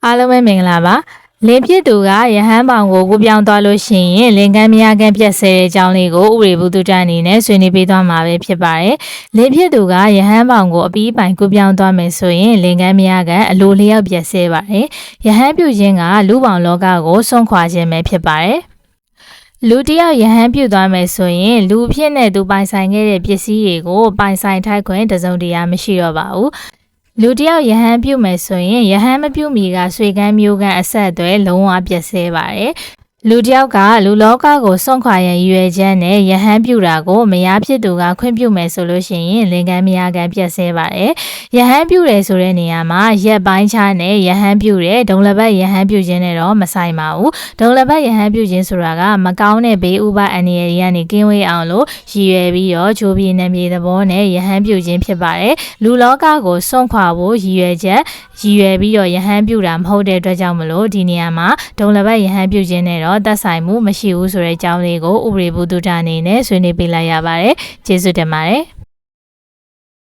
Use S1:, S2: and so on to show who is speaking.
S1: အားလုံးပဲမင်္ဂလာပါလင်းဖြစ်သူကရဟန်းပေါင်ကိုပြောင်းသွားလို့ရှိရင်လင်ကမ်းမယားကမ်းပြက်ဆဲတဲ့အကြောင်းလေးကိုဥပဒေဘုဒ္ဓတန်အနေနဲ့ဆွေးနွေးပေးသွားမှာပဲဖြစ်ပါတယ်လင်းဖြစ်သူကရဟန်းပေါင်ကိုအပြီးပိုင်ပြောင်းသွားမယ်ဆိုရင်လင်ကမ်းမယားကမ်းအလိုလျောက်ပြက်ဆဲပါတယ်ရဟန်းပြုခြင်းကလူပေါင်လောကကိုစွန့်ခွာခြင်းပဲဖြစ်ပါတယ်လူတယောက်ယဟန်ပြုတ်သွားမယ်ဆိုရင်လူဖြစ်တဲ့သူပိုင်ဆိုင်ခဲ့တဲ့ပစ္စည်းတွေကိုပိုင်ဆိုင်ထိုက်ခွင့်တစုံတရာမရှိတော့ပါဘူးလူတယောက်ယဟန်ပြုတ်မယ်ဆိုရင်ယဟန်မပြုတ်မီကဆွေကမ်းမျိုးကအဆက်အသွယ်လုံးဝပြည့်စဲပါတယ်လူတယောက်ကလူလောကကိုစွန့်ခွာရန်ရည်ရွယ်ချက်နဲ့ယဟန်ပြုတ်တာကိုမယားဖြစ်သူကခွင့်ပြုမယ်ဆိုလို့ရှိရင်လင်ကမ်းမယားကပြည့်စဲပါတယ်ယဟန်ပြုတ်တယ်ဆိုတဲ့နေရာမှာရက်ပိုင်းခြားနဲ့ယဟန်ပြုတ်တယ်ဒုံလပတ်ယဟန်ပြုတ်ခြင်းနဲ့တော့မဆိုင်ပါဘူးဒုံလပတ်ယဟန်ပြုတ်ခြင်းဆိုတာကမကောင်းတဲ့ဘေးဥပါအန္တရာယ်တွေကနေကင်းဝေးအောင်လို့ရည်ရွယ်ပြီးတော့ချိုးပြင်းနေမြေသဘောနဲ့ယဟန်ပြုတ်ခြင်းဖြစ်ပါတယ်လူလောကကိုစွန့်ခွာဖို့ရည်ရွယ်ချက်ရည်ရွယ်ပြီးတော့ယဟန်ပြုတ်တာမဟုတ်တဲ့အတွက်ကြောင့်မလို့ဒီနေရာမှာဒုံလပတ်ယဟန်ပြုတ်ခြင်းနဲ့တော့သက်ဆိုင်မှုမရှိဘူးဆိုတဲ့အကြောင်းလေးကိုဥပဒေဘုဒ္ဓအနေနဲ့ဆွေးနွေးပေးလိုက်ရပါတယ်ကျေးဇူးတင်ပါတယ်